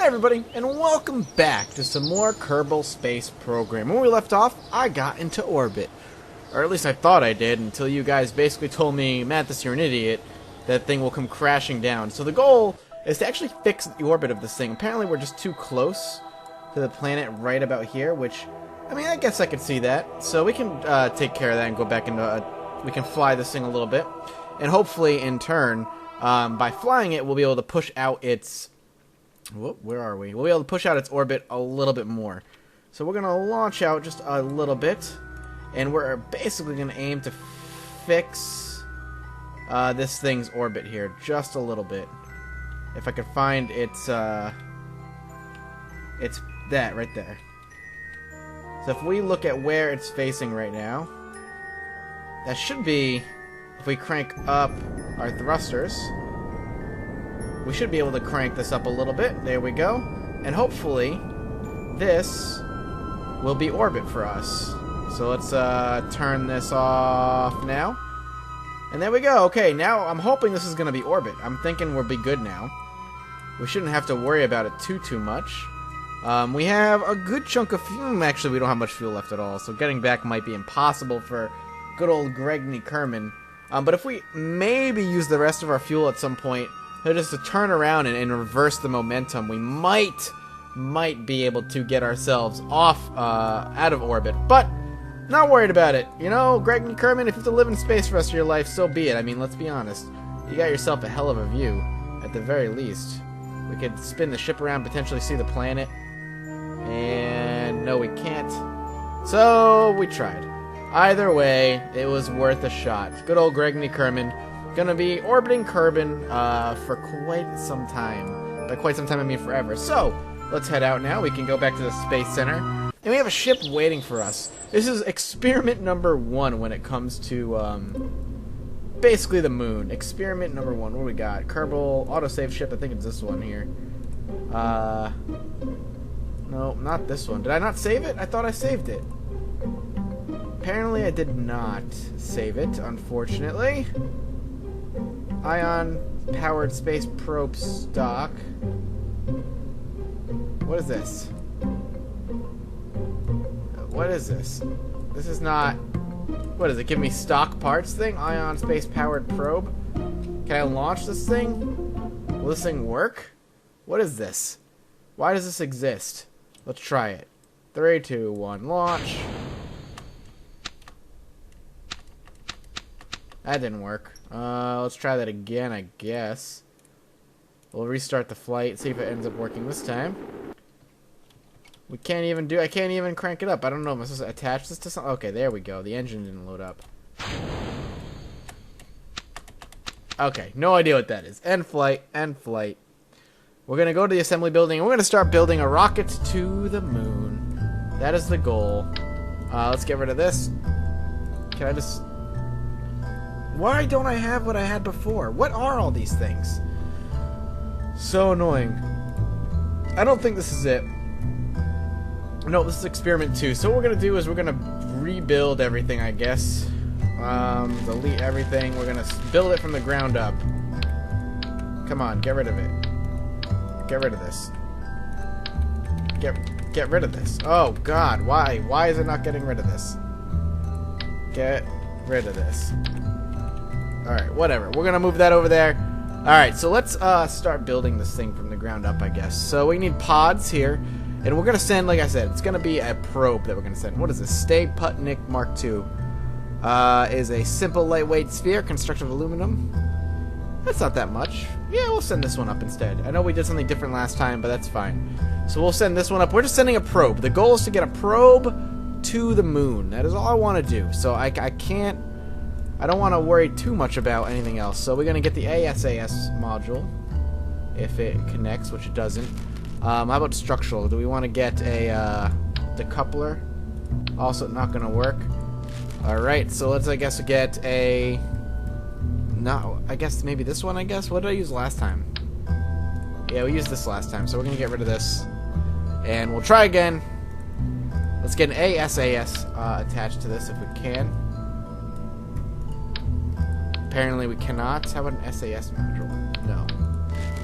Hey everybody, and welcome back to some more Kerbal Space Program. When we left off, I got into orbit. Or at least I thought I did, until you guys basically told me, Mathis, you're an idiot, that thing will come crashing down. So the goal is to actually fix the orbit of this thing. Apparently we're just too close to the planet right about here, which, I mean, I guess I could see that. So we can take care of that and go back into, we can fly this thing a little bit. And hopefully, in turn, by flying it, we'll be able to push out its... where are we? We'll be able to push out its orbit a little bit more. So we're going to launch out just a little bit. And we're basically going to aim to fix this thing's orbit here just a little bit. If I could find it's that right there. So if we look at where it's facing right now, that should be, if we crank up our thrusters, we should be able to crank this up a little bit. There we go. And hopefully, this will be orbit for us. So let's turn this off now. And there we go. Okay, now I'm hoping this is going to be orbit. I'm thinking we'll be good now. We shouldn't have to worry about it too much. We have a good chunk of fuel. Actually, we don't have much fuel left at all, so getting back might be impossible for good old Gregory Kerman. But if we maybe use the rest of our fuel at some point, just to turn around and reverse the momentum, we might be able to get ourselves off out of orbit. But not worried about it. You know, Gregory Kerman, if you have to live in space for the rest of your life, so be it. I mean, let's be honest. You got yourself a hell of a view, at the very least. We could spin the ship around, potentially see the planet. And no, we can't. So we tried. Either way, it was worth a shot. Good old Gregory Kerman. Gonna be orbiting Kerbal for quite some time. By quite some time, I mean forever. So, let's head out now. We can go back to the Space Center. And we have a ship waiting for us. This is experiment number 1 when it comes to, basically the moon. Experiment number 1. What do we got? Kerbal autosave ship. I think it's this one here. No, not this one. Did I not save it? I thought I saved it. Apparently I did not save it, unfortunately. Ion-powered space probe stock. What is this? What is this? This is not... What is it? Give me stock parts thing? Ion space-powered probe? Can I launch this thing? Will this thing work? What is this? Why does this exist? Let's try it. 3, 2, 1, launch. That didn't work. Let's try that again, I guess. We'll restart the flight, see if it ends up working this time. We can't even do... I can't even crank it up. I don't know. Am I supposed to attach this to something? Okay, there we go. The engine didn't load up. Okay, no idea what that is. End flight, end flight. We're going to go to the assembly building, and we're going to start building a rocket to the moon. That is the goal. Let's get rid of this. Can I just... Why don't I have what I had before? What are all these things? So annoying. I don't think this is it. No, this is experiment 2. So what we're going to do is we're going to rebuild everything, I guess. Delete everything. We're going to build it from the ground up. Come on, get rid of it. Get rid of this. Get rid of this. Oh, God. Why? Why is it not getting rid of this? Get rid of this. Alright, whatever. We're going to move that over there. Alright, so let's start building this thing from the ground up, I guess. So we need pods here. And we're going to send, like I said, it's going to be a probe that we're going to send. What is this? Stay Putnik Mark II. Is a simple lightweight sphere constructed of aluminum. That's not that much. Yeah, we'll send this one up instead. I know we did something different last time, but that's fine. So we'll send this one up. We're just sending a probe. The goal is to get a probe to the moon. That is all I want to do. So I can't... I don't want to worry too much about anything else. So we're going to get the ASAS module. If it connects, which it doesn't. How about structural? Do we want to get a decoupler? Also not going to work. Alright, so let's, I guess, get a... No, I guess maybe this one, I guess? What did I use last time? Yeah, we used this last time, so we're going to get rid of this. And we'll try again. Let's get an ASAS attached to this if we can. Apparently we cannot. How about an SAS module? No.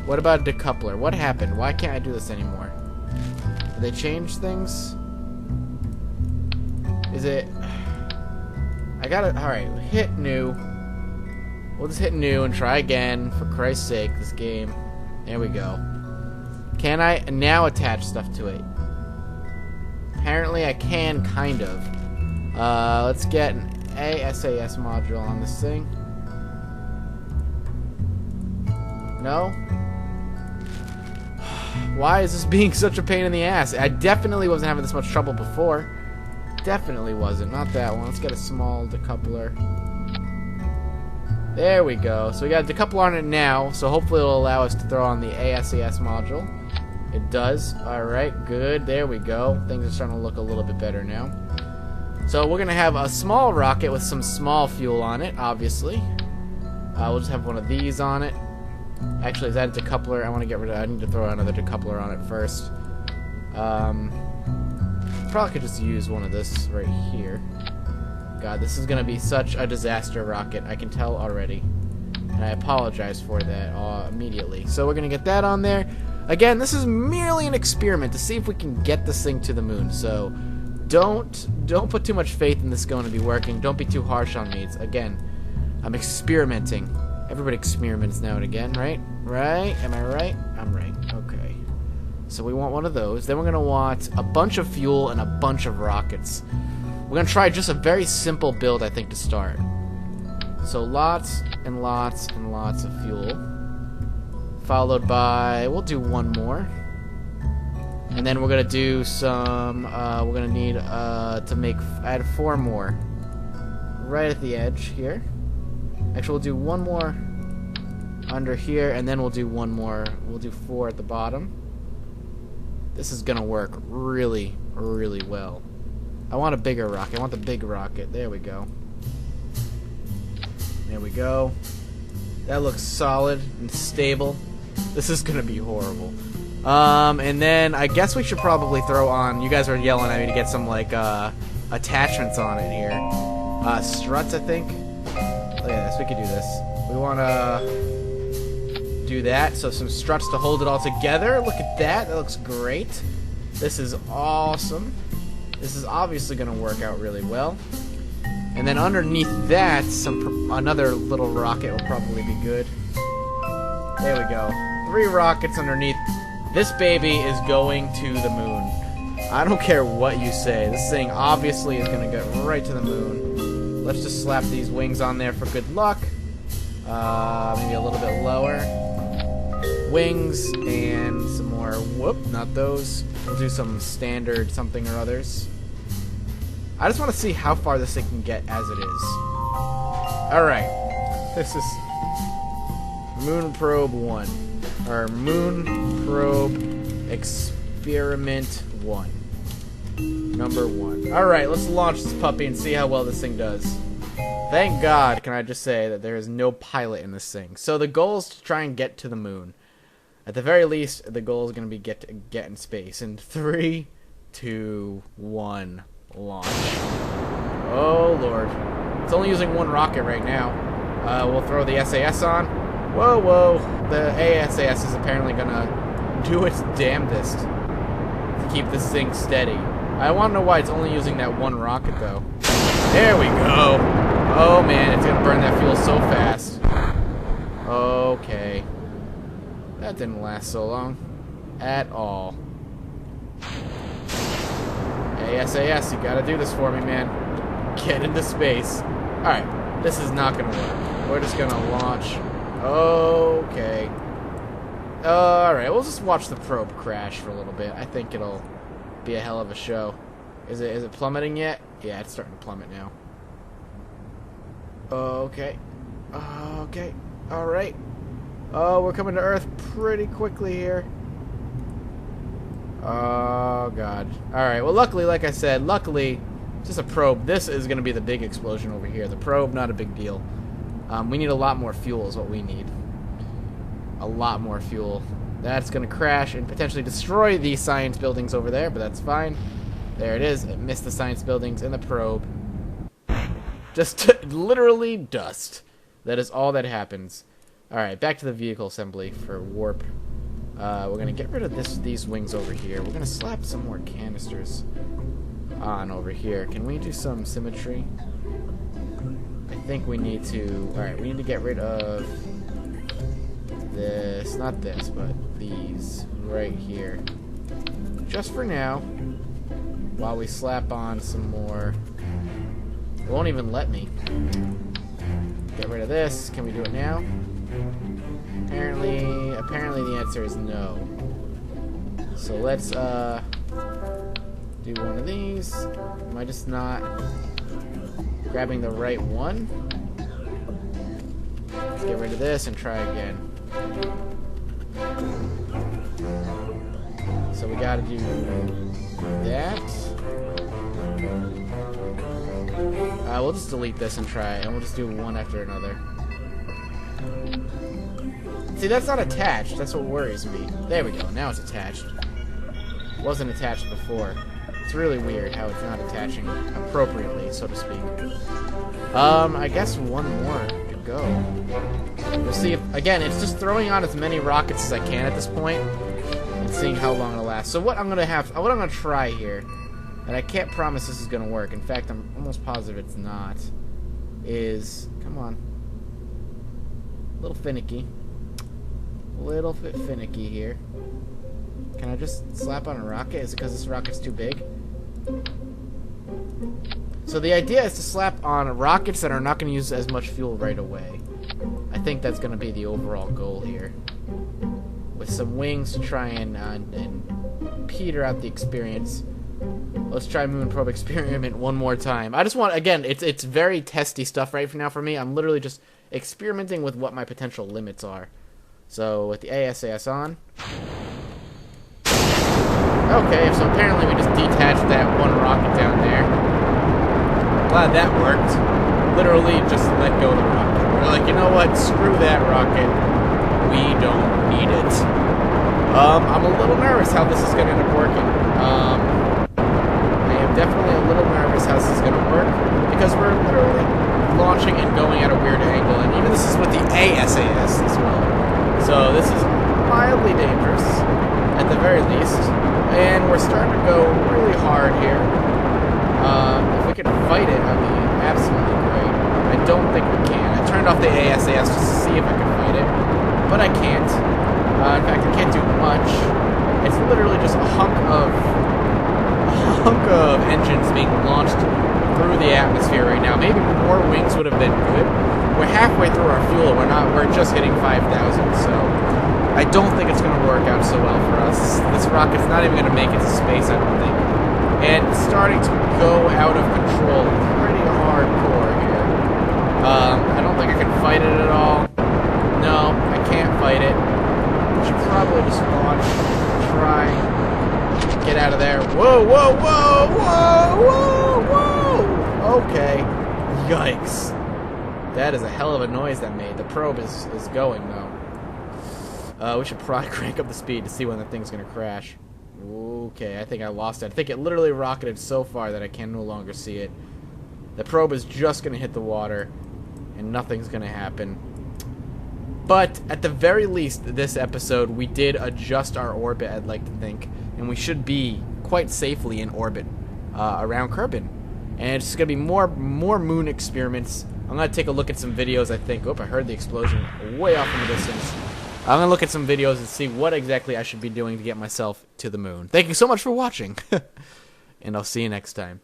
What about a decoupler? What happened? Why can't I do this anymore? Did they change things? Is it... I gotta... Alright, hit new. We'll just hit new and try again. For Christ's sake, this game. There we go. Can I now attach stuff to it? Apparently I can, kind of. Let's get an ASAS module on this thing. No? Why is this being such a pain in the ass? I definitely wasn't having this much trouble before. Definitely wasn't. Not that one. Let's get a small decoupler. There we go. So we got a decoupler on it now, so hopefully it'll allow us to throw on the ASAS module. It does. Alright, good. There we go. Things are starting to look a little bit better now. So we're going to have a small rocket with some small fuel on it, obviously. We'll just have one of these on it. Actually, is that a decoupler? I want to get rid of... I need to throw another decoupler on it first. Probably could just use one of this right here. God, this is going to be such a disaster rocket. I can tell already. And I apologize for that immediately. So we're going to get that on there. Again, this is merely an experiment to see if we can get this thing to the moon. So don't put too much faith in this going to be working. Don't be too harsh on me. It's, again, I'm experimenting. Everybody experiments now and again, right? Right? Am I right? I'm right. Okay. So we want one of those. Then we're going to want a bunch of fuel and a bunch of rockets. We're going to try just a very simple build, I think, to start. So lots and lots and lots of fuel. Followed by... We'll do one more. And then we're going to do some... we're going to need to add 4 more. Right at the edge here. Actually, we'll do one more under here, and then we'll do one more. We'll do 4 at the bottom. This is going to work really, really well. I want a bigger rocket. I want the big rocket. There we go. There we go. That looks solid and stable. This is going to be horrible. And then I guess we should probably throw on... You guys are yelling at me to get some, like, attachments on it here. Struts, I think. Look at this. We could do this. We want to do that. So some struts to hold it all together. Look at that. That looks great. This is awesome. This is obviously going to work out really well. And then underneath that, another little rocket will probably be good. There we go. 3 rockets underneath. This baby is going to the moon. I don't care what you say. This thing obviously is going to get right to the moon. Let's just slap these wings on there for good luck. Maybe a little bit lower. Wings and some more. Whoop, not those. We'll do some standard something or others. I just want to see how far this thing can get as it is. Alright. This is Moon Probe 1. Or Moon Probe Experiment 1. Number 1. Alright, let's launch this puppy and see how well this thing does. Thank God, can I just say, that there is no pilot in this thing. So the goal is to try and get to the moon. At the very least, the goal is going to be get in space. In 3, 2, 1, launch. Oh, Lord. It's only using 1 rocket right now. We'll throw the SAS on. Whoa, whoa. The ASAS is apparently going to do its damnedest to keep this thing steady. I want to know why it's only using that 1 rocket, though. There we go. Oh, man, it's going to burn that fuel so fast. Okay. That didn't last so long. At all. ASAS, you gotta do this for me, man. Get into space. Alright, this is not gonna work. We're just gonna launch. Okay. Alright, we'll just watch the probe crash for a little bit. I think it'll be a hell of a show. Is it plummeting yet? Yeah, it's starting to plummet now. Okay. Okay. Alright. Oh, we're coming to Earth pretty quickly here. Oh, God. Alright, well, luckily, like I said, luckily, it's just a probe. This is going to be the big explosion over here. The probe, not a big deal. We need a lot more fuel is what we need. A lot more fuel. That's going to crash and potentially destroy the science buildings over there, but that's fine. There it is. It missed the science buildings and the probe. Just literally dust. That is all that happens. Alright, back to the vehicle assembly for warp. We're gonna get rid of these wings over here. We're gonna slap some more canisters on over here. Can we do some symmetry? I think we need to... Alright, we need to get rid of this, not this, but these right here. Just for now, while we slap on some more. It won't even let me. Get rid of this. Can we do it now? Apparently the answer is no. So let's do one of these. Am I just not grabbing the right one? Let's get rid of this and try again. So we gotta do that. We'll just delete this and try, and we'll just do one after another. See, that's not attached. That's what worries me. There we go. Now it's attached. It wasn't attached before. It's really weird how it's not attaching appropriately, so to speak. I guess one more to go. We'll see if, again, it's just throwing on as many rockets as I can at this point and seeing how long it'll last. So what I'm gonna try here, and I can't promise this is gonna work. In fact, I'm almost positive it's not. Come on, a little finicky. Little bit finicky here. Can I just slap on a rocket? Is it because this rocket's too big? So the idea is to slap on rockets that are not going to use as much fuel right away. I think that's going to be the overall goal here. With some wings to try and peter out the experience. Let's try Moon Probe Experiment one more time. I just want, again, it's very testy stuff right now for me. I'm literally just experimenting with what my potential limits are. So, with the ASAS on. Okay, so apparently we just detached that one rocket down there. Glad that worked. Literally just let go of the rocket. We're like, you know what? Screw that rocket. We don't need it. I'm a little nervous how this is going to end up working. I am definitely a little nervous how this is going to work. Because we're literally launching and going at a weird angle. And even this is with the ASAS as well. So this is mildly dangerous, at the very least, and we're starting to go really hard here. If we can fight it, that'd be absolutely great. I don't think we can. I turned off the ASAS just to see if I could fight it, but I can't. In fact, I can't do much. It's literally just a hunk of engines being launched through the atmosphere right now. Maybe more wings would have been good. We're halfway through our fuel. We're just hitting 5,000, so I don't think it's going to work out so well for us. This rocket's not even going to make it to space, I don't think. And it's starting to go out of control pretty hardcore here. I don't think I can fight it at all. No, I can't fight it. I should probably just launch, try, get out of there. Whoa, whoa, whoa, whoa, whoa, whoa! Okay. Yikes. That is a hell of a noise that made. The probe is going, though. We should probably crank up the speed to see when the thing's going to crash. Okay, I think I lost it. I think it literally rocketed so far that I can no longer see it. The probe is just going to hit the water, and nothing's going to happen. But, at the very least, this episode, we did adjust our orbit, I'd like to think. And we should be quite safely in orbit around Kerbal. And it's going to be more moon experiments. I'm going to take a look at some videos, I think. Oh, I heard the explosion way off in the distance. I'm going to look at some videos and see what exactly I should be doing to get myself to the moon. Thank you so much for watching. And I'll see you next time.